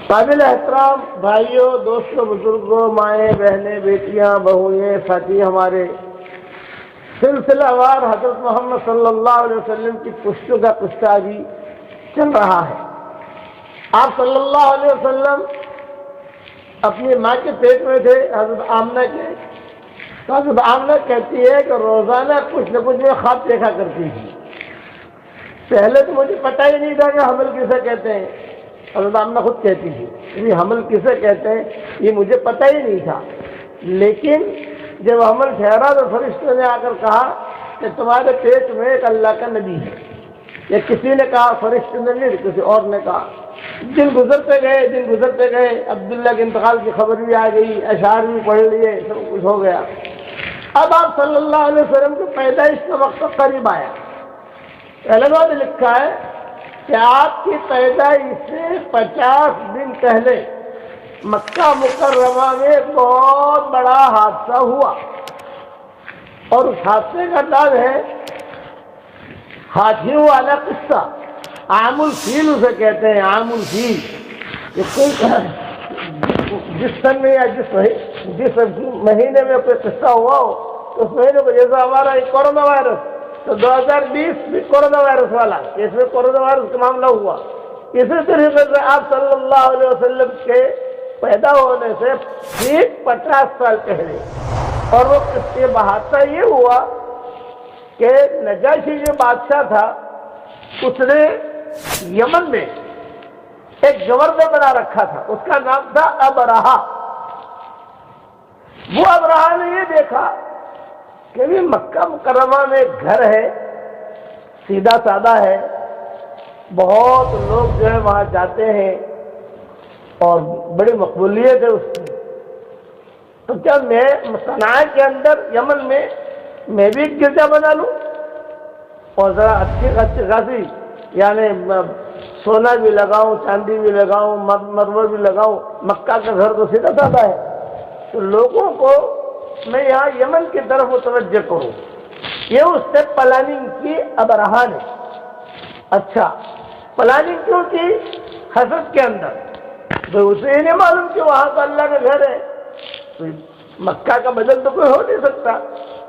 قابل احترام بھائیوں، دوستوں، بزرگوں، مائیں، بہنیں، بیٹیاں، بہوئیں، ساتھی، ہمارے سلسلہ وار حضرت محمد صلی اللہ علیہ وسلم کی پشتوں کا قصہ بھی چل رہا ہے۔ آپ صلی اللہ علیہ وسلم اپنی ماں کے پیٹ میں تھے، حضرت آمنہ کے، تو حضرت آمنہ کہتی ہے کہ روزانہ کچھ نہ کچھ میں خواب دیکھا کرتی تھی۔ پہلے تو مجھے پتہ ہی نہیں تھا کہ حمل کسے کہتے ہیں۔ حضرت آمنہ خود کہتی تھی یہ حمل کسے کہتے ہیں یہ مجھے پتہ ہی نہیں تھا، لیکن جب حمل ٹھہرا تو فرشتوں نے آ کر کہا کہ تمہارے پیٹ میں ایک اللہ کا نبی ہے۔ یا کسی نے کہا، فرشتے نے نہیں، کسی اور نے کہا۔ دن گزرتے گئے، عبداللہ کے انتقال کی خبر بھی آ گئی، اشعار بھی پڑھ لیے، سب کچھ ہو گیا۔ اب آپ صلی اللہ علیہ وسلم کی پیدائش کا وقت قریب آیا۔ علماء نے لکھا ہے کہ آپ کی پیدائش سے 50 دن پہلے مکہ مکرمہ میں ایک بہت بڑا حادثہ ہوا، اور اس حادثے کا نام ہے ہاتھیوں والا قصہ۔ عام الفیل اسے کہتے ہیں، عام الفیل۔ جس سن میں یا جس مہینے میں کوئی قصہ ہوا ہو تو اس مہینے کو، جیسا ہمارا کورونا وائرس، تو 2020 بھی کورونا وائرس والا، اس میں کورونا وائرس کا معاملہ ہوا۔ اسی طریقے سے آپ صلی اللہ علیہ وسلم کے پیدا ہونے سے ٹھیک 50 سال پہلے، اور وہ قصے بحادثہ یہ ہوا کہ نجاشی جو بادشاہ تھا اس نے یمن میں ایک گورنر بنا رکھا تھا، اس کا نام تھا ابرہہ۔ وہ ابرہہ نے یہ دیکھا کہ بھی مکہ مکرمہ میں ایک گھر ہے، سیدھا سادہ ہے، بہت لوگ جو ہے وہاں جاتے ہیں اور بڑی مقبولیت ہے اس کی، تو کیا میں صنعاء کے اندر یمن میں بھی ایک گرجا بنا لوں، اور ذرا اچھی خاصی یعنی سونا بھی لگاؤں، چاندی بھی لگاؤں، مرمر بھی لگاؤں۔ مکہ کا گھر تو سیدھا سادہ ہے، تو لوگوں کو میں یہاں یمن کی طرف متوجہ کروں۔ یہ اس سے پلاننگ کی ابرہہ نے۔ اچھا، پلاننگ کیوں کی؟ حسد کے اندر، تو اسے یہ نہیں معلوم کہ وہاں تو اللہ کا گھر ہے، تو مکہ کا بدل تو کوئی ہو نہیں سکتا،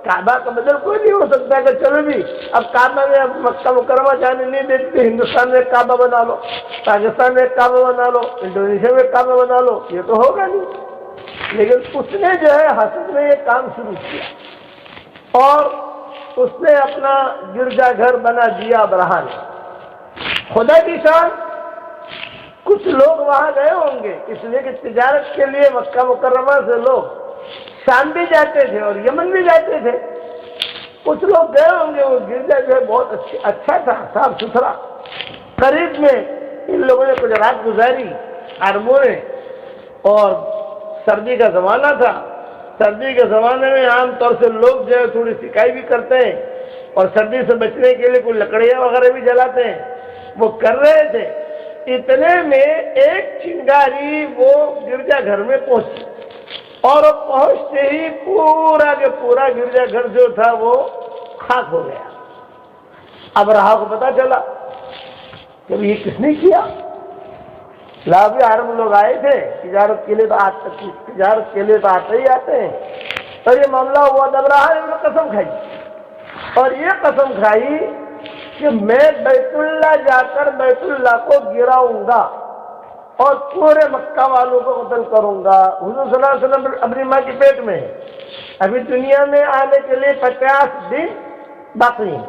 کعبہ کا بدل کوئی نہیں ہو سکتا کہ چلو بھی اب کعبہ میں اب مکہ مکرمہ جانے نہیں دیتے، ہندوستان میں ایک کعبہ بنا لو، پاکستان میں ایک کعبہ بنا لو، انڈونیشیا میں ایک کعبہ بنا لو، یہ تو ہوگا نہیں۔ لیکن اس نے جو ہے حسد میں یہ کام شروع کیا، اور اس نے اپنا گرجا گھر بنا دیا ابرہہ نے۔ خدا کی شان، کچھ لوگ وہاں گئے ہوں گے اس لیے کہ تجارت کے لیے مکہ مکرمہ سے لوگ شام بھی جاتے تھے اور یمن بھی جاتے تھے۔ کچھ لوگ گئے ہوں گے، وہ گرجا جو ہے بہت اچھا تھا، صاف ستھرا۔ قریب میں ان لوگوں نے کچھ رات گزاری عربوں نے، اور سردی کا زمانہ تھا۔ سردی کے زمانے میں عام طور سے لوگ جو ہے تھوڑی سکائی بھی کرتے ہیں، اور سردی سے بچنے کے لیے کوئی لکڑیاں وغیرہ بھی جلاتے ہیں، وہ کر رہے تھے۔ اتنے میں ایک چنگاری وہ گرجا گھر میں پہنچی، اور وہ پہنچتے ہی پورا کے پورا گرجا گھر جو تھا وہ خاک ہو گیا۔ ابرہہ کو پتا چلا کہ یہ کس نے کیا۔ لاکھوں عرب لوگ آئے تھے تجارت کے لیے، تو آتے ہی آتے ہیں، اور یہ معاملہ ہوا۔ ابرہہ نے قسم کھائی، اور یہ قسم کھائی کہ میں بیت اللہ جا کر بیت اللہ کو گراؤں گا اور پورے مکہ والوں کو قتل کروں گا۔ حضور صلی اللہ علیہ وسلم اپنی ماں کے پیٹ میں ہے، ابھی دنیا میں آنے کے لیے 50 دن باقی ہیں۔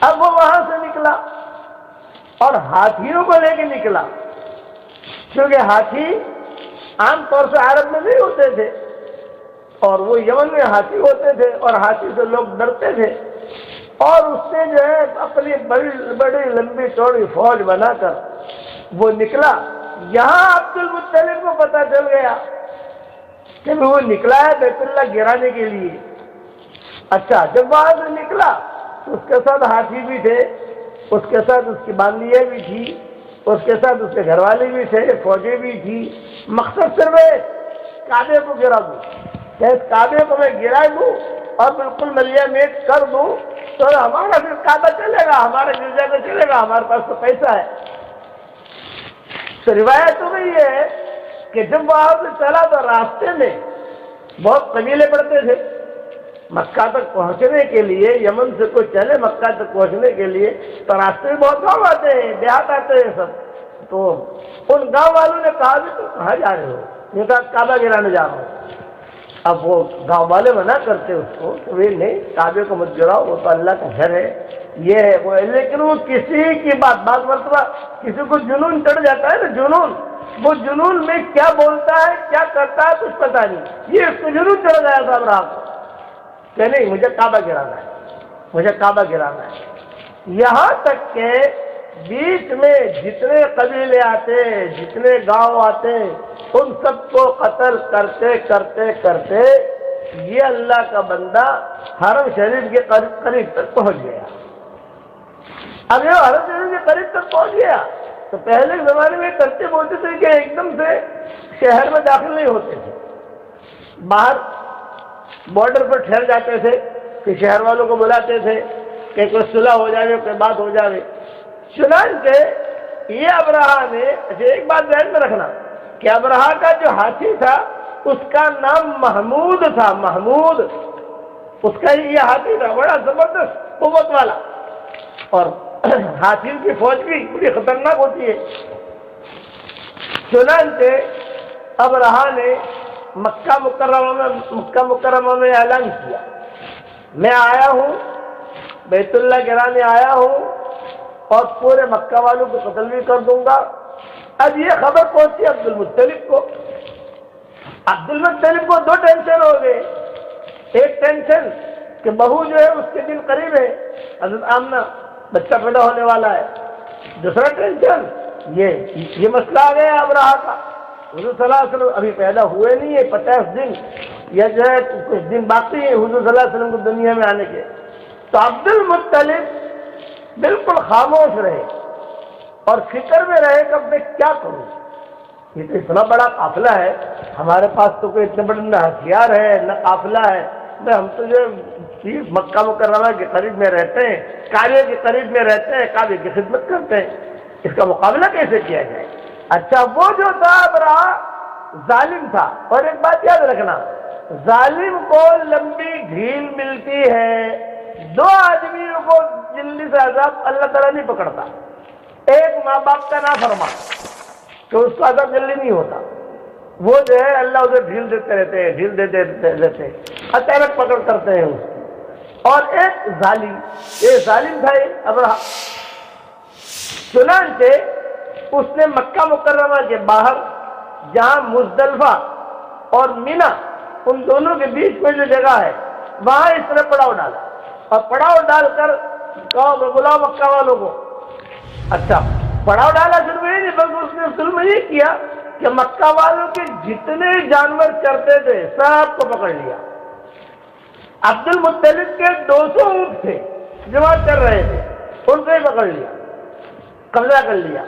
اب وہ وہاں سے نکلا اور ہاتھیوں کو لے کے نکلا، کیونکہ ہاتھی عام طور سے عرب میں نہیں ہوتے تھے، اور وہ یمن میں ہاتھی ہوتے تھے، اور ہاتھی سے لوگ ڈرتے تھے۔ اور اس نے جو ہے اپنی بڑی لمبی چوڑی فوج بنا کر وہ نکلا۔ یہاں عبد المطلب کو پتا چل گیا کہ وہ نکلا ہے بیت اللہ گرانے کے لیے۔ اچھا، جب وہاں سے نکلا تو اس کے ساتھ ہاتھی بھی تھے، اس کے ساتھ اس کی باندیاں بھی تھی، اس کے ساتھ اس کے گھر والے بھی تھے، فوجیں بھی تھی۔ مقصد صرف ہے کعبے کو گرا دوں، کہ اس کعبے کو میں گرا دوں اور بالکل ملیا میٹ کر دوں تو ہمارا پھر کعبہ چلے گا، ہمارا گرجا گھر چلے گا، ہمارے پاس تو پیسہ ہے۔ تو روایت ہو گئی ہے کہ جب وہاں سے چلا تو راستے میں بہت قبیلے پڑتے تھے مکہ تک پہنچنے کے لیے، یمن سے کوئی چلے مکہ تک پہنچنے کے لیے تو راستے میں بہت گاؤں آتے ہیں، دیہات آتے ہیں سب. تو ان گاؤں والوں نے کہا کہ تم کہاں جا رہے ہو؟ یہ کہا کعبہ گرانے جا رہا ہوں. اب وہ گاؤں والے منع کرتے اس کو کہ نہیں کعبے کو مت گراؤ، وہ تو اللہ کا گھر ہے، یہ ہے وہ. لیکن وہ کسی کی بعض مرتبہ کسی کو جنون چڑھ جاتا ہے نا، جنون، وہ جنون میں کیا بولتا ہے کیا کرتا ہے کچھ پتہ نہیں. یہ اس کو جنون چڑھ گیا تھا ابراہ کو کہ نہیں مجھے کعبہ گرانا ہے، مجھے کعبہ گرانا ہے. یہاں تک کہ بیچ میں جتنے قبیلے آتے جتنے گاؤں آتے ان سب کو قتل کرتے کرتے کرتے یہ اللہ کا بندہ حرم شریف کے قریب تک پہنچ گیا. اب یہ حرم شریف کے قریب تک پہنچ گیا تو پہلے زمانے میں ترتیب ہوتی تھی کہ ایک دم سے شہر میں داخل نہیں ہوتے تھے، باہر بارڈر پر ٹھہر جاتے تھے کہ شہر والوں کو بلاتے تھے کہ کوئی صلح ہو جائے کوئی بات ہو جائے. چنانچہ یہ ابراہ نے، اچھا ایک بات ذہن میں رکھنا کہ ابراہ کا جو ہاتھی تھا اس کا نام محمود تھا. محمود اس کا ہی یہ ہاتھی تھا، بڑا زبردست قوت والا، اور ہاتھیوں کی فوج بھی بڑی خطرناک ہوتی ہے. چنانچہ ابراہ نے مکہ مکرمہ میں اعلان کیا میں آیا ہوں، بیت اللہ گرانے آیا ہوں اور پورے مکہ والوں کو قتل بھی کر دوں گا. اب یہ خبر پہنچی عبد المطلب کو. عبد المطلب کو دو ٹینشن ہو گئے. ایک ٹینشن کہ بہو جو ہے اس کے دن قریب ہے، حضرت آمنہ بچہ پیدا ہونے والا ہے. دوسرا ٹینشن یہ مسئلہ آ گیا ابراہ کا، حضور صلی اللہ علیہ وسلم ابھی پیدا ہوئے نہیں ہے، 50 دن یا جو ہے کچھ دن باقی ہے حضور صلی اللہ علیہ وسلم کو دنیا میں آنے کے. تو عبد المطلب بالکل خاموش رہے اور فکر میں رہے کہ اب میں کیا کروں، یہ تو اتنا بڑا قافلہ ہے، ہمارے پاس تو کوئی اتنے بڑے نہ ہتھیار ہے نہ قافلہ ہے، ہم تو جو مکہ مکرمہ کے قریب میں رہتے ہیں، کعبے کے قریب میں رہتے ہیں، کعبے کی خدمت کرتے ہیں، اس کا مقابلہ کیسے کیا جائے. اچھا وہ جو تھا ابراہ ظالم تھا، اور ایک بات یاد رکھنا، ظالم کو لمبی ڈھیل ملتی ہے. دو آدمیوں کو جلدی سے عذاب اللہ تعالیٰ نہیں پکڑتا. ایک ماں باپ کا نافرمان کہ اس کو عذاب جلدی نہیں ہوتا، وہ جو ہے اللہ اسے ڈھیل دیتے رہتے ہیں، ڈھیل دیتے رہتے اچانک پکڑ کرتے ہیں اس کی. اور ایک ظالم، یہ ظالم تھا یہ ابراہ. چنانچہ اس نے مکہ مکرمہ کے باہر جہاں مزدلفہ اور مینا ان دونوں کے بیچ میں جو جگہ ہے وہاں اس نے پڑاؤ ڈالا، اور پڑاؤ ڈال کر بلاؤ مکہ والوں کو. اچھا پڑاؤ ڈالا صرف یہ نہیں بلکہ اس نے اصل میں یہ کیا کہ مکہ والوں کے جتنے جانور چرتے تھے سب کو پکڑ لیا. عبد المطلب کے 200 اونٹ تھے جو وہاں چل رہے تھے، ان کو ہی پکڑ لیا، قبضہ کر لیا،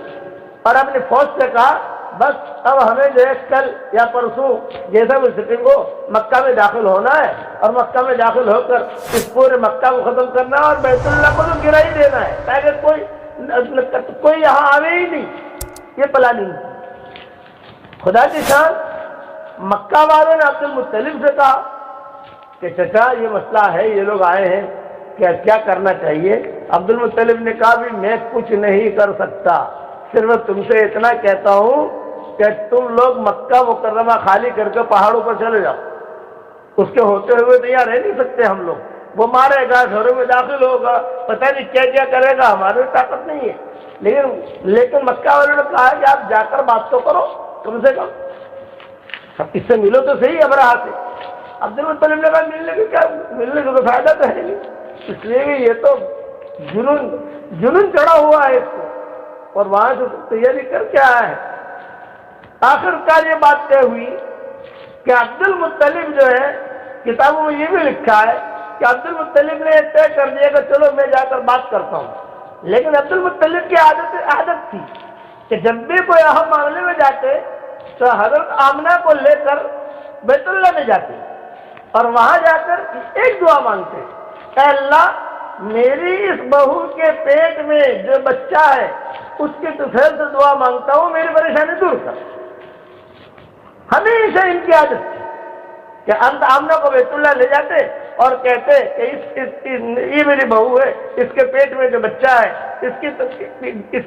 اور اپنی فوج سے کہا بس اب ہمیں جو ہے کل یا پرسوں جیسا بھی سٹنگ کو مکہ میں داخل ہونا ہے، اور مکہ میں داخل ہو کر اس پورے مکہ کو ختم کرنا ہے، اور بیت اللہ کو تو گرا ہی دینا ہے تاکہ کوئی یہاں آوے ہی نہیں. یہ پلاننگ تھی. خدا کی شان مکہ والوں نے عبد المطلب سے کہا کہ چچا یہ مسئلہ ہے، یہ لوگ آئے ہیں، کیا کرنا چاہیے. عبد المطلب نے کہا بھی میں کچھ نہیں کر سکتا، صرف تم سے اتنا کہتا ہوں کہ تم لوگ مکہ مکرمہ خالی کر کے پہاڑوں پر چلے جاؤ. اس کے ہوتے ہوئے تو یہاں رہ نہیں سکتے ہم لوگ، وہ مارے گا، گھروں میں داخل ہوگا، پتہ نہیں کیا کیا کرے گا، ہمارے طاقت نہیں ہے. لیکن مکہ والوں نے کہا کہ آپ جا کر بات تو کرو کم سے کم، اس سے ملو تو صحیح ابراہ سے. عبد المطلب نے کہا ملنے کا تو فائدہ تو ہے نہیں، اس لیے کہ یہ تو جنون چڑھا ہوا ہے اس کو، اور وہاں سے تیاری کر کے آیا ہے. آخرکار یہ بات طے ہوئی کہ عبد المطلب جو ہے، کتابوں میں یہ بھی لکھا ہے کہ عبد المطلب نے یہ طے کر دیا کہ چلو میں جا کر بات کرتا ہوں. لیکن عبد المطلب کی عادت تھی کہ جب بھی کوئی اہم معاملے میں جاتے تو حضرت آمنہ کو لے کر بیت اللہ میں جاتے اور وہاں جا کر ایک دعا مانگتے، اے اللہ میری اس بہو کے پیٹ میں جو بچہ ہے اس کی طفیل سے دعا مانگتا ہوں میری پریشانی دور کر۔ ہمیشہ ان کی عادت تھی کہ انت آمنہ کو بیت اللہ لے جاتے اور کہتے کہ یہ میری بہو ہے، اس کے پیٹ میں جو بچہ ہے اس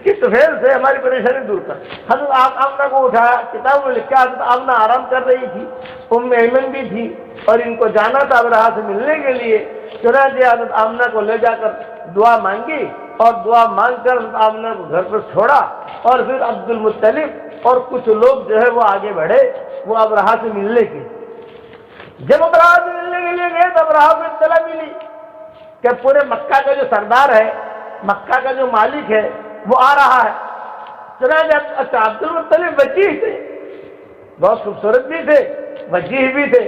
کی طفیل سے ہماری پریشانی دور کر۔ حضرت آمنہ کو اٹھایا، کتاب میں لکھا حضرت آمنہ آرام کر رہی تھی، ام ایمن بھی تھی اور ان کو جانا تھا ابرہہ سے ملنے کے لیے۔ چنانچہ حضرت آمنہ کو لے جا کر دعا مانگی اور دعا مانگ کر حضرت آمنہ کو گھر پر چھوڑا، اور پھر عبد المطلب اور کچھ لوگ جو ہے وہ آگے بڑھے وہ ابرہہ سے ملنے کے۔ جب ابرہہ سے ملنے کے لیے گئے تو ابرہہ کو اطلاع ملی کہ پورے مکہ کا جو سردار ہے، مکہ کا جو مالک ہے وہ آ رہا ہے۔ چنانچہ عبد المطلب وجیح تھے، بہت خوبصورت بھی تھے، وجیح بھی تھے۔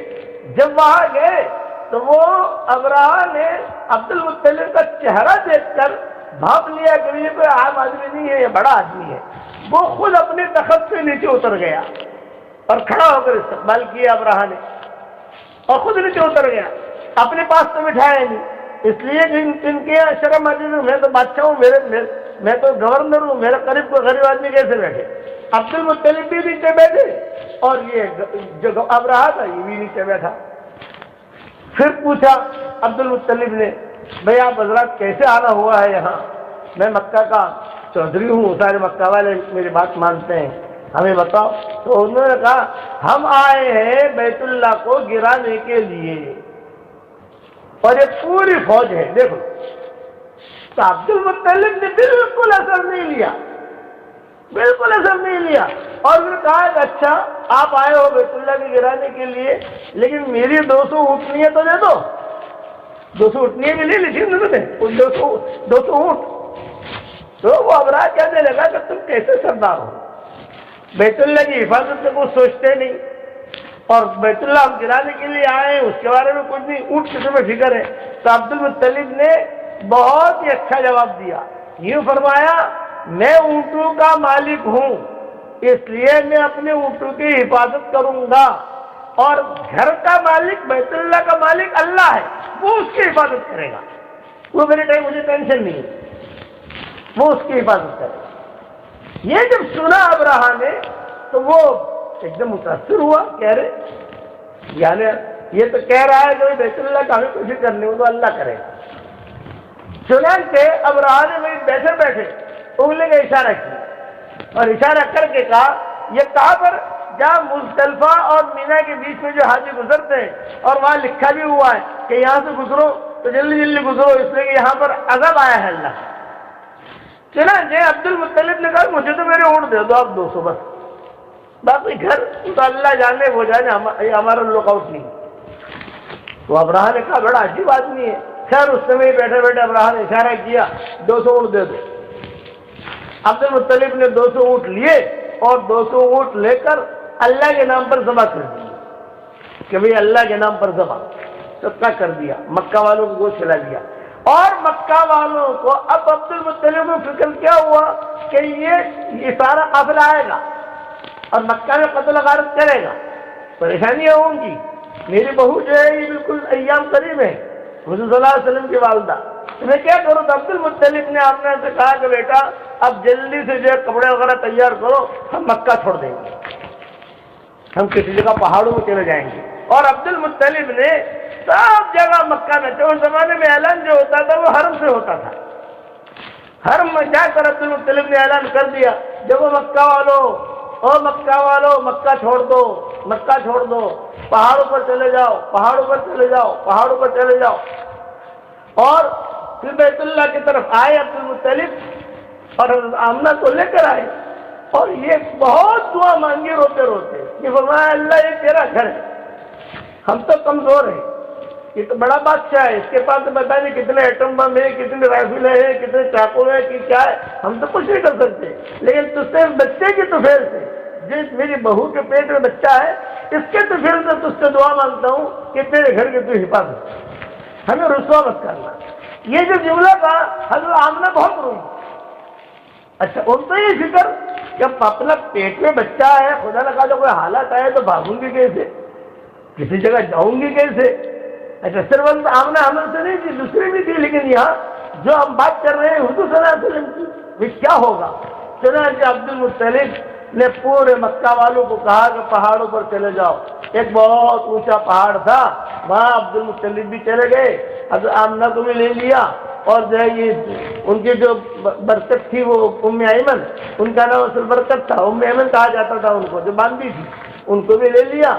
جب وہاں گئے تو وہ ابرہہ نے عبد المطلب کا چہرہ دیکھ کر بھاپ لیا کہ یہ کوئی عام آدمی نہیں ہے، یہ بڑا آدمی ہے۔ وہ خود اپنے تخت سے نیچے اتر گیا اور کھڑا ہو کر استقبال کیا ابرہہ نے، اور خود نیچے اتر گیا۔ اپنے پاس تو بٹھایا نہیں، اس لیے کہ ان کے یہاں شرم آتی ہے، میں تو بادشاہ ہوں، میں تو گورنر ہوں، میرے قریب کوئی غریب آدمی کیسے بیٹھے؟ عبد المطلب بھی نیچے بیٹھے اور یہ جو ابرہہ تھا یہ بھی نیچے بیٹھا۔ پھر پوچھا عبد المطلب نے، بھئی آپ حضرات کیسے آنا ہوا ہے یہاں؟ میں مکہ کا چودھری ہوں، سارے مکہ والے میری بات مانتے ہیں، ہمیں بتاؤ۔ تو انہوں نے کہا ہم آئے ہیں بیت اللہ کو گرانے کے لیے اور یہ پوری فوج ہے، دیکھو۔ تو عبد المطلب نے بالکل اثر نہیں لیا، بالکل اثر نہیں لیا، اور پھر کہا کہ اچھا آپ آئے ہو بیت اللہ کے گرانے کے لیے، لیکن میری 200 اونٹنیاں تو دے دو۔ 200 اونٹنیاں بھی لے لی تھی انہوں نے، 200 اونٹ۔ تو وہ ابرہہ کہنے لگا کہ تم کیسے سردار ہو، بیت اللہ کی حفاظت سے کچھ سوچتے نہیں، اور بیت اللہ ہم گرانے کے لیے آئے ہیں اس کے بارے میں کچھ نہیں، اونٹ کی تمہیں فکر ہے۔ تو عبد المطلب نے بہت ہی اچھا جواب دیا، یوں فرمایا میں اونٹوں کا مالک ہوں، اس لیے میں اپنے اونٹوں کی حفاظت کروں گا، اور گھر کا مالک بیت اللہ کا مالک اللہ ہے، وہ اس کی حفاظت کرے گا، وہ میرے ٹائم مجھے ٹینشن نہیں ہے، وہ اس کی حفاظت کرے گا۔ یہ جب سنا ابرہہ نے تو وہ ایک دم متاثر ہوا، کہہ رہے یعنی یہ تو کہہ رہا ہے کہ بیت اللہ کا ہمیں کوشش کرنی ہو تو اللہ کرے گا۔ چنانچہ ابرہہ نے وہی بیٹھے بیٹھے انگلی کا اشارہ کیا اور اشارہ کر کے کہا یہ کہاں پر جہاں مزدلفہ اور مینا کے بیچ میں جو حاجی گزرتے ہیں، اور وہاں لکھا بھی ہوا ہے کہ یہاں سے گزرو تو جلدی جلدی گزرو، اس لیے کہ یہاں پر عذاب آیا ہے اللہ۔ چنانچہ عبد المطلب نے کہا مجھے تو میرے اونٹ دے دو آپ 200 بس، باقی گھر تو اللہ جانے وہ جانے، ہمارا لک آؤٹ نہیں۔ تو ابرہہ نے کہا بڑا عجیب آدمی ہے۔ خیر اس سمے بیٹھے بیٹھے ابرہہ نے اشارہ کیا 200 اونٹ دے دو۔ عبد المطلب نے 200 اونٹ لیے اور 200 اونٹ لے کر اللہ کے نام پر ذبح کر دیا کہ بھئی اللہ کے نام پر ذبح صدقہ کر دیا، مکہ والوں کو گوشت کھلا دیا۔ اور مکہ والوں کو اب عبد المطلب کو فکر کیا ہوا کہ یہ سارا قافلہ آئے گا اور مکہ میں قتل و غارت کرے گا، پریشانیاں ہوں گی، میری بہو جو ہے یہ بالکل ایام قریب ہے، حضور صلی اللہ علیہ وسلم کی والدہ، میں کیا کروں؟ تو عبد المطلب نے آپ نے سے کہا کہ بیٹا اب جلدی سے جو ہے کپڑے وغیرہ تیار کرو، ہم مکہ چھوڑ دیں گے، ہم کسی جگہ پہاڑوں میں چلے جائیں گے۔ اور عبد المطلب نے سب جگہ مکہ میں، اس زمانے میں اعلان جو ہوتا تھا وہ حرم سے ہوتا تھا، حرم میں جا کر عبد المطلب نے اعلان کر دیا جب وہ مکہ والو مکہ چھوڑ دو، مکہ چھوڑ دو، پہاڑوں پر چلے جاؤ، پہاڑوں پر چلے جاؤ، پہاڑوں پر چلے جاؤ۔ اور پھر بیت اللہ کی طرف آئے عبد المطلب اور آمنہ کو لے کر آئے، اور یہ بہت دعا مانگی روتے روتے، یہ فرمایا اللہ یہ تیرا گھر ہے، ہم تو کمزور ہیں، یہ تو بڑا بادشاہ ہے، اس کے پاس تو پتہ نہیں کتنے ایٹم بم ہیں، کتنے رائفل ہیں، کتنے چاقو ہیں، کہ کیا ہے، ہم تو کچھ نہیں کر سکتے، لیکن تجھ سے بچے کی طفیل سے، جس میری بہو کے پیٹ میں بچہ ہے اس کے طفیل سے تجھ سے دعا مانگتا ہوں کہ تیرے گھر کی تو حفاظت، ہمیں رسوا مت کرنا۔ یہ جو جملہ تھا حضرت آمنہ بہت روئی۔ اچھا ان تو یہ فکر کہ اپنا پیٹ میں بچہ ہے، خدا نہ خواستہ کوئی حالت آئے تو بھاگوں گی کیسے، کسی جگہ جاؤں گی کیسے، اچھا صرف آمنہ حمل سے نہیں تھی، دوسری بھی تھی، لیکن یہاں جو ہم بات کر رہے ہیں حضور صلی اللہ علیہ وسلم کی، وہ کیا ہوگا؟ چنانچہ عبد المطلب نے پورے مکہ والوں کو کہا کہ پہاڑوں پر چلے جاؤ۔ ایک بہت اونچا پہاڑ تھا، وہاں عبد المطلب بھی چلے گئے، حضرت آمنہ کو بھی لے لیا، اور جو ہے یہ ان کی جو برکت تھی وہ ام ایمن، ان کا نام اصل برکت تھا، ام ایمن کہا جاتا تھا ان کو، جو باندھی تھی، ان کو بھی لے لیا۔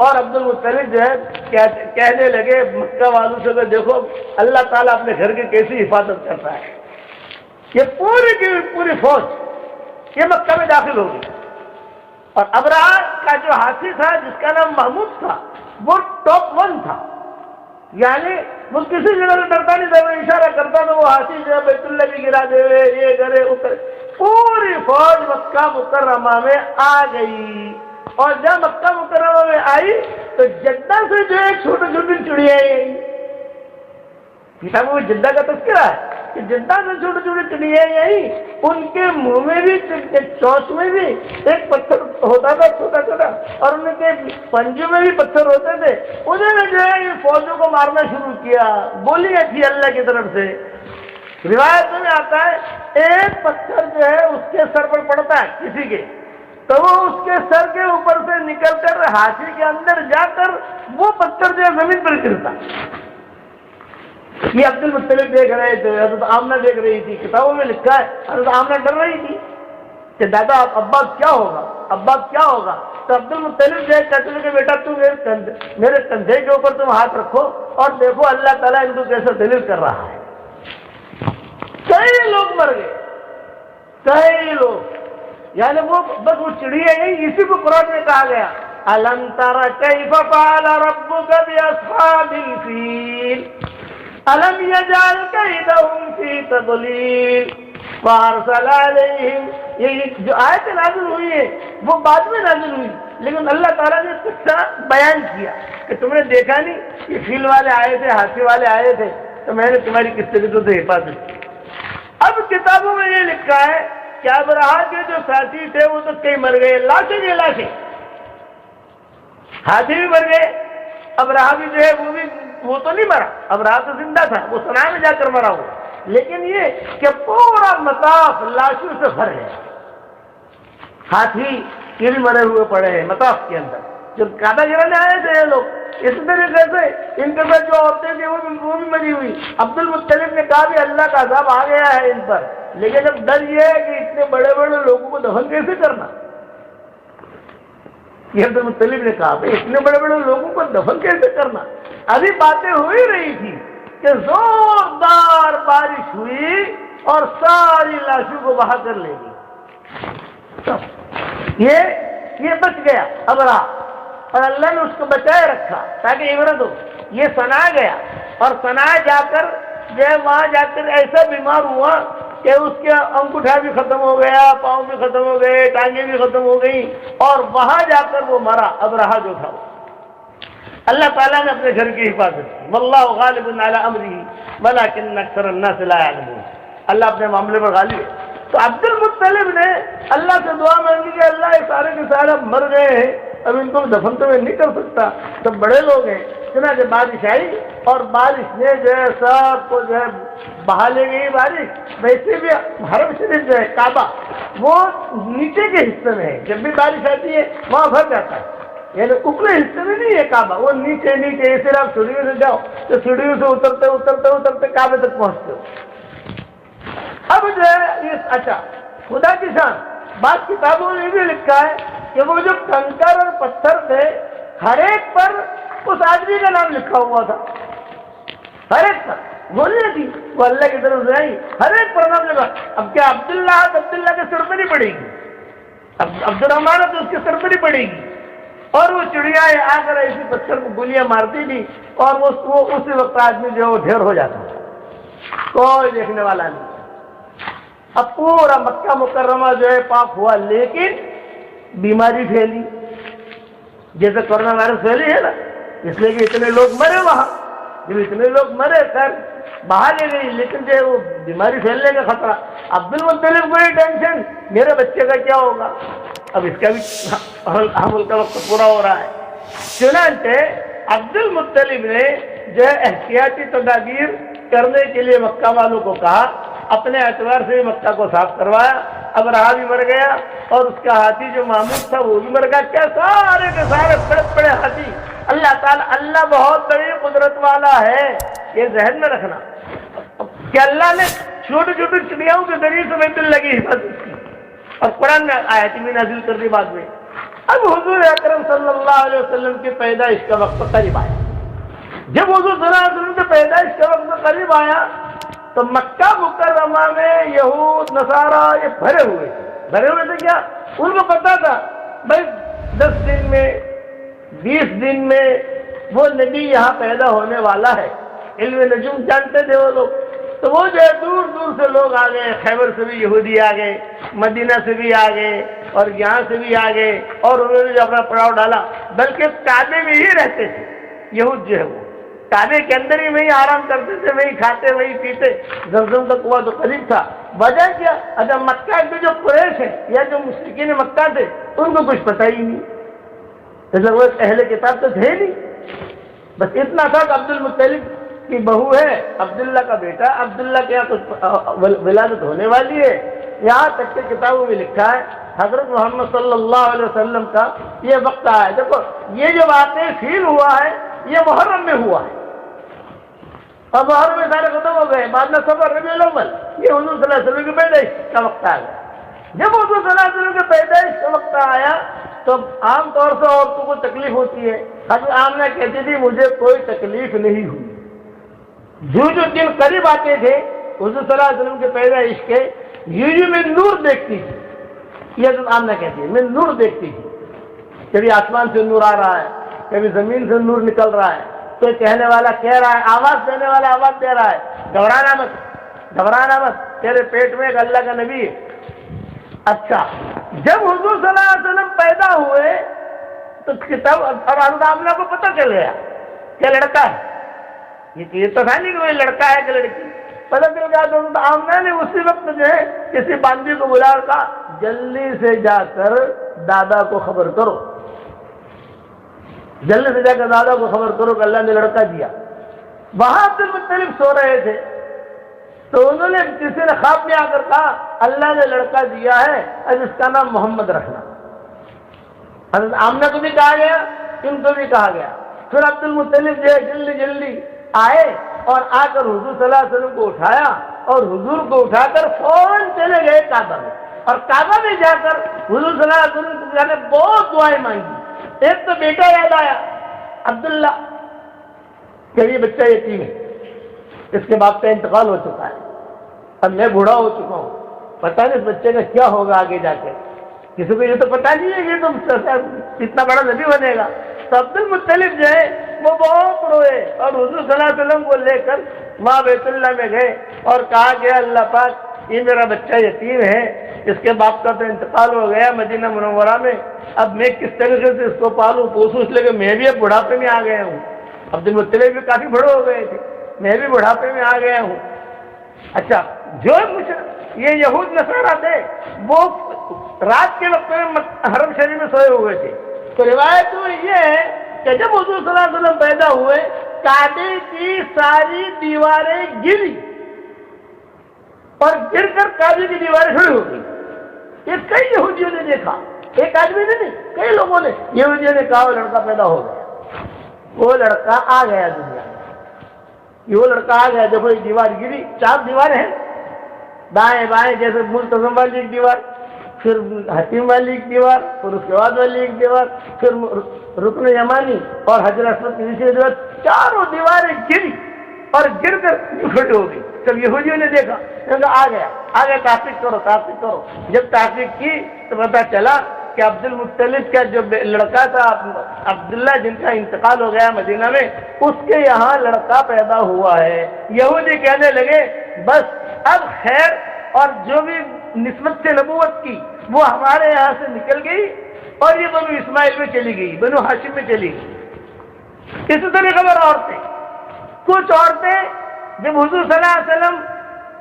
اور عبد المطلب جو ہے کہنے لگے مکہ والوں سے کہ دیکھو اللہ تعالیٰ اپنے گھر کی کیسی حفاظت کرتا ہے۔ یہ پوری کی پوری فوج یہ مکہ میں داخل ہو گئی، اور ابرہہ کا جو ہاتھی تھا جس کا نام محمود تھا وہ ٹاپ 1 تھا، یعنی وہ کسی جگہ سے ڈرتا نہیں تھا، وہ اشارہ کرتا تو وہ ہاتھی جو ہے بیت اللہ بھی گرا دے، یہ کرے وہ کرے۔ پوری فوج مکہ مکرمہ میں آ گئی، اور جب مکہ مکرمہ میں آئی تو جدہ سے جو ہے چھوٹی چھوٹی چڑیاں آئی، کتاب میں جدہ کا تذکرہ ہے کہ جدہ سے چھوٹی چھوٹی چڑیاں آئی، ان کے منہ میں بھی چونچ میں بھی ایک پتھر ہوتا تھا چھوٹا چھوٹا، اور ان کے پنجوں میں بھی پتھر ہوتے تھے، انہوں نے جو ہے یہ فوجوں کو مارنا شروع کیا، گولیاں تھی اللہ کی طرف سے۔ روایتوں میں آتا ہے ایک پتھر جو ہے اس کے سر پر پڑتا ہے کسی کے، تو وہ اس کے سر کے اوپر سے نکل کر ہاتھی کے اندر جا کر وہ پتھر جو ہے زمین پر گرتا۔ یہ عبد المطلب دیکھ رہے تھے، حضرت آمنہ دیکھ رہی تھی، کتابوں میں لکھا ہے حضرت آمنہ ڈر رہی تھی کہ دادا عباس کیا ہوگا، عباس کیا ہوگا؟ تو عبد المطلب جو ہے کہتے ہیں کہ بیٹا تم میرے کندھے کے اوپر تم ہاتھ رکھو اور دیکھو اللہ تعالیٰ ان کو کیسے دلیل کر رہا ہے۔ کئی لوگ مر گئے، کئی لوگ، یعنی وہ بس وہ چڑیا نہیں، اسی کو قرآن میں کہا گیا الم تر کیف فعل ربک باصحاب الفیل الم یجعل کیدہم فی تضلیل وارسل علیہم۔ یہ جو آیت نازل ہوئی ہے وہ بعد میں نازل ہوئی، لیکن اللہ تعالیٰ نے قصہ بیان کیا کہ تم نے دیکھا نہیں یہ فیل والے آئے تھے، ہاتھی والے آئے تھے، تو میں نے تمہاری قصے کی تو حفاظت کی۔ اب کتابوں میں یہ لکھا ہے کہ ابرہہ کے جو ساتھی تھے وہ تو کئی مر گئے، لاشیں کی لاشیں، ہاتھی بھی مر گئے، ابرہہ بھی جو ہے وہ تو نہیں مرا، ابرہہ تو زندہ تھا، وہ صنعاء میں جا کر مرا ہوا، لیکن یہ کہ پورا مطاف لاشوں سے بھر ہے، ہاتھی یہ بھی مرے ہوئے پڑے ہیں مطاف کے اندر۔ جب کعبہ گرانے آئے تھے یہ لوگ اس طریقے سے ان کے ساتھ جو عورتیں تھیں وہ بھی مری ہوئی۔ عبد المطلب نے کہا بھی اللہ کا عذاب آ گیا ہے ان پر، لیکن اب ڈر یہ ہے کہ اتنے بڑے بڑے لوگوں کو دفن کیسے کرنا۔ یہ عبد المطلب نے کہا بھائی اتنے بڑے بڑے لوگوں کو دفن کیسے کرنا۔ ابھی باتیں ہو ہی رہی تھی کہ زوردار بارش ہوئی اور ساری لاشوں کو بہا کر لے گئی۔ یہ بچ گیا ابرہہ، اور اللہ نے اس کو بچائے رکھا تاکہ عبرت ہو۔ یہ صنعاء گیا، اور صنعاء جا کر جو ہے وہاں جا کر ایسا بیمار ہوا کہ اس کے انگوٹھا بھی ختم ہو گیا، پاؤں بھی ختم ہو گئے، ٹانگیں بھی ختم ہو گئی، اور وہاں جا کر وہ مرا ابرہہ جو تھا۔ اللہ تعالیٰ نے اپنے گھر کی حفاظت کی، واللہ غالب علی امرہ ولکن اکثر الناس لا یعلمون، اللہ اپنے معاملے پر غالب ہے۔ تو عبد المطلب نے اللہ سے دعا مانگی کہ اللہ یہ سارے کے سارے مر گئے ہیں، اب ان کو دفن تو میں نہیں کر سکتا، سب بڑے لوگ ہیں۔ چنانچہ بارش آئی اور بارش نے جو ہے سب کو جو ہے بہا لے گئی بارش۔ ویسے بھی حرم شریف جو ہے کعبہ وہ نیچے کے حصے میں ہے، جب بھی بارش آتی ہے وہاں بھر جاتا ہے، یعنی اوپری حصے میں نہیں ہے کعبہ، وہ نیچے نیچے، اسے آپ سیڑھیوں سے جاؤ تو سیڑھیوں سے اترتے اترتے اترتے کعبے تک پہنچتے ہو۔ اب جو ہے اچھا خدا کی شان، بعض کتابوں میں بھی لکھا ہے کہ وہ جو کنکر اور پتھر تھے ہر ایک پر اس آدمی کا نام لکھا ہوا تھا، ہر ایک پر گولیاں تھی وہ اللہ کی طرف سے آئی، ہر ایک پر نام لکھا۔ اب کیا عبداللہ کے سر پہ نہیں پڑے گی، اب عبد الرحمان تو اس کے سر پہ نہیں پڑے گی، اور وہ چڑیا آ کر ایسی پتھر کو گولیاں مارتی تھی، اور وہ اسی وقت آدمی جو ہے وہ ڈھیر ہو جاتا تھا، کوئی دیکھنے والا نہیں۔ اب پورا مکہ مکرمہ جو ہے پاک ہوا، لیکن بیماری پھیلی، جیسے کورونا وائرس پھیلی ہے نا، اس لیے کہ اتنے لوگ مرے وہاں، جب اتنے لوگ مرے خیر بہا لے گئی، لیکن جو ہے وہ بیماری پھیلنے کا خطرہ۔ عبد المطلب کو یہ ٹینشن میرے بچے کا کیا ہوگا، اب اس کا بھی حمل کا وقت پورا ہو رہا ہے۔ چنانچہ عبد المطلب نے جو ہے احتیاطی تدابیر کرنے کے لیے مکہ والوں کو کہا، اپنے اعتبار سے بھی مکہ کو صاف کروایا۔ ابرہہ بھی مر گیا اور اس کا ہاتھی جو محمود تھا وہ بھی مر گیا۔ کیا سارے کے سارے بڑے بڑے ہاتھی! اللہ تعالیٰ، اللہ بہت بڑی قدرت والا ہے، یہ ذہن میں رکھنا کہ اللہ نے چھوٹی چھوٹی چڑیاؤں کے ذریعے سے بیت اللہ کی حفاظت کی، اور قرآن میں آیت بھی نازل کر دی بعد میں۔ اب حضور اکرم صلی اللہ علیہ وسلم کی پیدائش کا وقت قریب آیا۔ جب حضور صلی اللہ علیہ وسلم کی پیدائش کا وقت قریب آیا تو مکہ مکرمہ میں یہود نصارہ یہ بھرے ہوئے تھے کیا؟ ان کو پتا تھا بھائی 10 دن میں 20 دن میں وہ نبی یہاں پیدا ہونے والا ہے، علم نجوم جانتے تھے وہ لوگ۔ تو وہ جو ہے دور دور سے لوگ آ گئے، خیبر سے بھی یہودی آ گئے، مدینہ سے بھی آ گئے، اور یہاں سے بھی آ گئے، اور انہوں نے جو اپنا پڑاؤ ڈالا، بلکہ کعبے میں ہی رہتے تھے یہود جو ہے وہ کعبے کے اندر ہی وہی آرام کرتے تھے، وہی کھاتے وہی پیتے۔ زمزم کا کنواں تو قریب تھا۔ وجہ کیا؟ اچھا مکہ کے جو قریش ہے یا جو مشرکین مکہ تھے ان کو کچھ پتہ ہی نہیں، وہ اہل کتاب تو تھے نہیں، بس اتنا تھا کہ عبد المطلب کی بہو ہے، عبداللہ کا بیٹا، عبداللہ کے یہاں کچھ ولادت ہونے والی ہے۔ یہاں تک کہ کتابوں میں لکھا ہے حضرت محمد صلی اللہ علیہ وسلم کا یہ وقت آیا ہے۔ دیکھو یہ جو واقعہ فیل ہوا ہے یہ محرم میں ہوا ہے، اور محرم میں سارے ختم ہو گئے، بعد میں صفر ربیع الاول، یہ حضور صلی اللہ علیہ وسلم کی پیدائش کا وقت آ گیا۔ جب حضور صلی اللہ علیہ وسلم کی پیدائش کا وقت آیا تو عام طور سے عورتوں کو تکلیف ہوتی ہے۔ حضرت آمنہ کہتی تھی مجھے کوئی تکلیف نہیں ہوئی۔ جو دن قریب آتے تھے حضور صلی اللہ علیہ وسلم کے پیدائش کے، یوں میں نور دیکھتی تھی، یہ حضرت آمنہ کہتی ہے میں نور دیکھتی تھی، کبھی آسمان سے نور آ رہا ہے، کبھی زمین سے نور نکل رہا ہے، کوئی کہنے والا کہہ رہا ہے، آواز دینے والا آواز دے رہا ہے، گھبرانا مت، تیرے پیٹ میں ایک اللہ کا نبی ہے۔ اچھا جب حضور صلی اللہ علیہ وسلم پیدا ہوئے تو کتاب اور حضرت آمنہ کو پتہ چل گیا کہ لڑکا ہے، یہ تو تھا نہیں کہ وہ لڑکا ہے کہ لڑکی، پتہ چل گیا۔ تو حضرت آمنہ نے اسی وقت جو ہے کسی باندھی کو بلا کر جلدی سے جا کر دادا کو خبر کرو، جلدی سے جا کر دادا کو خبر کرو کہ اللہ نے لڑکا دیا۔ وہاں عبد المطلب سو رہے تھے تو انہوں نے کسی نے خواب میں آ کر کہا اللہ نے لڑکا دیا ہے، اب اس کا نام محمد رکھنا۔ حضرت آمنہ کو بھی کہا گیا، ان کو بھی کہا گیا۔ پھر عبد المطلب جو ہے جلدی آئے اور آ کر حضور صلی اللہ علیہ وسلم کو اٹھایا اور حضور کو اٹھا کر فوراً چلے گئے کعبہ میں، اور کعبہ میں جا کر حضور صلی اللہ علیہ وسلم نے بہت دعائیں مانگی۔ ایک تو بیٹا یاد آیا عبداللہ کہ یہ بچہ یتیم ہے، اس کے باپ کا انتقال ہو چکا ہے، اب میں بوڑھا ہو چکا ہوں، پتہ نہیں اس بچے کا کیا ہوگا آگے جا کے، کسی کو یہ تو پتہ نہیں ہے کہ تم اتنا بڑا نبی بنے گا۔ تو عبد المطلب جو ہے وہ بہت روئے اور حضور صلی اللہ علیہ وسلم کو لے کر وہاں بیت اللہ میں گئے اور کہا گیا اللہ پاک یہ میرا بچہ یتیم ہے، اس کے باپ کا تو انتقال ہو گیا مدینہ منورہ میں، اب میں کس طریقے سے اس کو پالوں پوسوں، اس لیے کہ میں بھی اب بڑھاپے میں آ گیا ہوں۔ عبد المطلب بھی کافی بڑے ہو گئے تھے، میں بھی بڑھاپے میں آ گیا ہوں۔ اچھا جو کچھ یہ یہود نصارہ تھے وہ رات کے وقت میں حرم شریف میں سوئے ہوئے تھے، تو روایت یہ ہے کہ جب حضور صلی اللہ علیہ وسلم پیدا ہوئے کعبے کی ساری دیواریں گری اور گر کر کعبے کی دیواریں کھڑی ہو گئی۔ یہ کئی یہودیوں نے دیکھا، ایک آدمی نے نہیں، کئی لوگوں نے، یہودیوں نے کہا وہ لڑکا پیدا ہو گیا، وہ لڑکا آ گیا دنیا میں، یہ وہ لڑکا آ گیا۔ دیکھو ایک دیوار گری، 4 دیواریں ہیں دائیں بائیں، جیسے ملتزم والی ایک دیوار، پھر حتیم والی ایک دیوار، پھر اس کے بعد والی ایک دیوار، پھر رکن یمانی اور حجر اسود کی دوسری دیوار، چاروں دیواریں گری اور گر کر کھڑی ہو گئی۔ جب یہودیوں نے دیکھا آ گیا تحقیق کرو۔ جب تحقیق کی تو پتہ چلا کہ عبد المطلب کا جو لڑکا تھا عبداللہ جن کا انتقال ہو گیا مدینہ میں، اس کے یہاں لڑکا پیدا ہوا ہے۔ یہودی کہنے لگے بس اب خیر اور جو بھی نسبت سے نبوت کی وہ ہمارے یہاں سے نکل گئی اور یہ بنو اسماعیل میں چلی گئی، بنو ہاشم میں چلی گئی۔ اسی طریقے پر عورتیں، کچھ عورتیں جب حضور صلی اللہ علیہ وسلم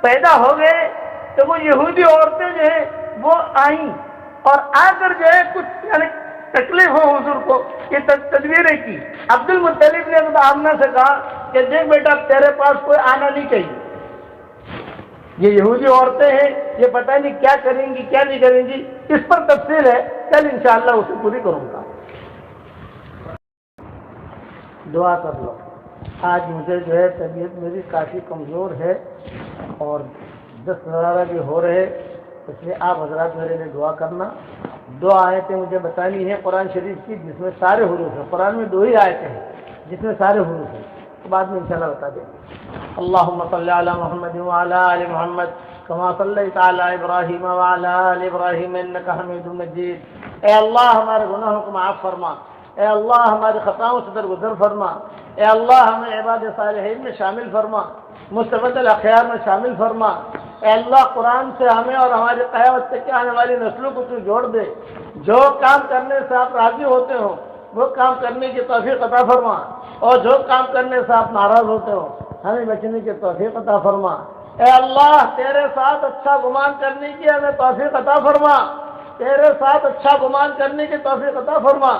پیدا ہو گئے تو وہ یہودی عورتیں جو ہیں وہ آئیں اور آ کر جو ہے کچھ یعنی تکلیف ہو حضور کو یہ تدبیریں کی۔ عبد المطلب نے آمنہ سے کہا کہ دیکھ بیٹا تیرے پاس کوئی آنا نہیں چاہیے، یہ یہودی عورتیں ہیں، یہ پتہ نہیں کیا کریں گی کیا نہیں کریں گی، اس پر تفصیل ہے، کل انشاءاللہ اسے پوری کروں گا۔ دعا کر لو۔ آج مجھے جو ہے طبیعت میری کافی کمزور ہے اور دست وغیرہ بھی ہو رہے، اس لیے آپ حضرات میرے لیے دعا کرنا۔ 2 آیتیں مجھے بتانی ہیں قرآن شریف کی جس میں سارے حروف ہیں، قرآن میں 2 ہی آیتیں ہیں جس میں سارے حروف ہیں، تو بعد میں انشاءاللہ بتا دیں گے۔ اللہم صلی علی محمد وعلی آل محمد کما صلیت علی ابراہیم وعلی آل ابراہیم انک حمید مجید۔ اے اللہ ہمارے گناہوں کو معاف فرما، اے اللہ ہماری خطاؤں سے درگزر فرما، اے اللہ ہمیں عباد صالحین میں شامل فرما، مستبد الاخیار میں شامل فرما، اے اللہ قرآن سے ہمیں اور ہماری قیامت تک آنے والی نسلوں کو تو جوڑ دے، جو کام کرنے سے آپ راضی ہوتے ہو وہ کام کرنے کی توفیق عطا فرما، اور جو کام کرنے سے آپ ناراض ہوتے ہو ہمیں بچنے کی توفیق عطا فرما۔ اے اللہ تیرے ساتھ اچھا گمان کرنے کی ہمیں توفیق عطا فرما، تیرے ساتھ اچھا گمان کرنے کی توفیق عطا فرما۔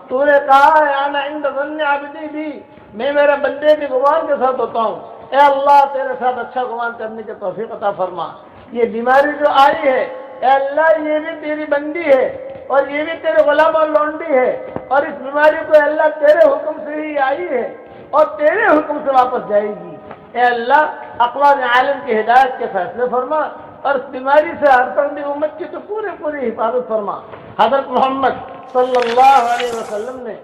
تو نے کہا ہے انا عند ظن عبدی بھی، میں میرے بندے کے گمان کے ساتھ ہوتا ہوں۔ اے اللہ تیرے ساتھ اچھا گمان کرنے کی توفیق عطا فرما۔ یہ بیماری جو آئی ہے اے اللہ یہ بھی تیری بندی ہے اور یہ بھی تیرے غلام اور لونڈی ہے، اور اس بیماری کو اے اللہ تیرے حکم سے ہی آئی ہے اور تیرے حکم سے واپس جائے گی۔ اے اللہ اقوام عالم کی ہدایت کے فیصلے فرما، اور اس بیماری سے ہر فرد امت کی تو پوری حفاظت فرما۔ حضرت محمد صلی اللہ علیہ وسلم نے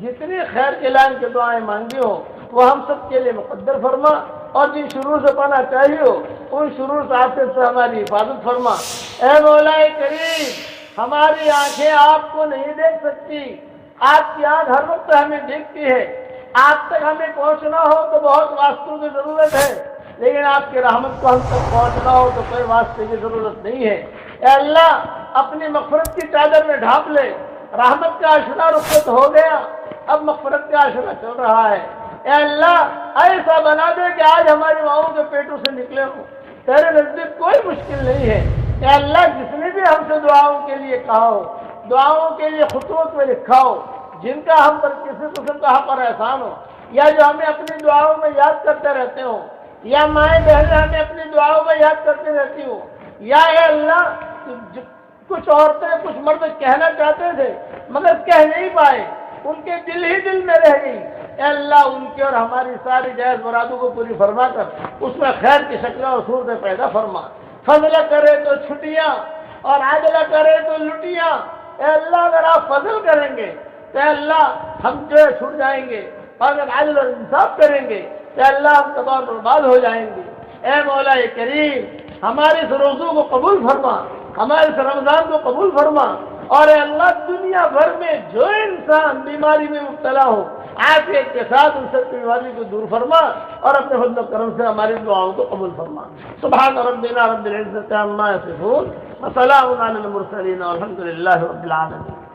جتنی خیر کے لائن کے دعائیں مانگی ہو وہ ہم سب کے لیے مقدر فرما، اور جن شرور سے پانا چاہیے ہو ان شرور سے ہماری حفاظت فرما۔ اے مولا کریم ہماری آنکھیں آپ کو نہیں دیکھ سکتی، آپ کی آنکھ ہر وقت ہمیں دیکھتی ہے، آپ تک ہمیں پہنچنا ہو تو بہت واسطوں کی ضرورت ہے، لیکن آپ کی رحمت کو ہم تک پہنچنا ہو تو کوئی واسطے کی ضرورت نہیں ہے۔ اے اللہ اپنی مغفرت کی چادر میں ڈھانپ لے، رحمت کا عشرہ رخصت ہو گیا، اب مغفرت کا عشرہ چل رہا ہے۔ اے اللہ ایسا بنا دے کہ آج ہماری ماؤں کے پیٹوں سے نکلے ہوں، تیرے نزدیک کوئی مشکل نہیں ہے۔ اے اللہ جس نے بھی ہم سے دعاؤں کے لیے کہا ہو، دعاؤں کے لیے خطوط میں لکھا ہو، جن کا ہم پر کسی قسم کا حق اور احسان ہو، یا جو ہمیں اپنی دعاؤں میں یاد کرتے رہتے ہوں، یا مائیں بہنیں ہمیں اپنی دعاؤں میں یاد کرتی رہتی ہوں، یا اے اللہ کچھ عورتیں کچھ مرد کہنا چاہتے تھے مگر کہہ نہیں پائے، ان کے دل ہی دل میں رہ گئی، اے اللہ ان کی اور ہماری ساری جائز مرادوں کو پوری فرما کر اس میں خیر کی شکلیں اور صورتیں پیدا فرما۔ فضل کرے تو چھٹیاں اور عدل کرے تو لٹیاں۔ اے اللہ اگر آپ فضل کریں گے تو اے اللہ ہم جو ہے چھٹ جائیں گے، اور اگر عدل اور انصاف کریں گے تو اے اللہ ہم تباہ برباد ہو جائیں گے۔ اے مولا کریم ہمارے اس روزوں کو قبول فرما، ہمارے اس رمضان کو قبول فرما، اور اے اللہ دنیا بھر میں جو انسان بیماری میں مبتلا ہو عافیت کے ساتھ ان سب کی بیماری کو دور فرما، اور اپنے فضل و کرم سے ہماری دعاؤں کو قبول فرما۔ سبحان ربنا رب العزت عما یصفون وسلام علی المرسلین والحمد للہ رب العالمین۔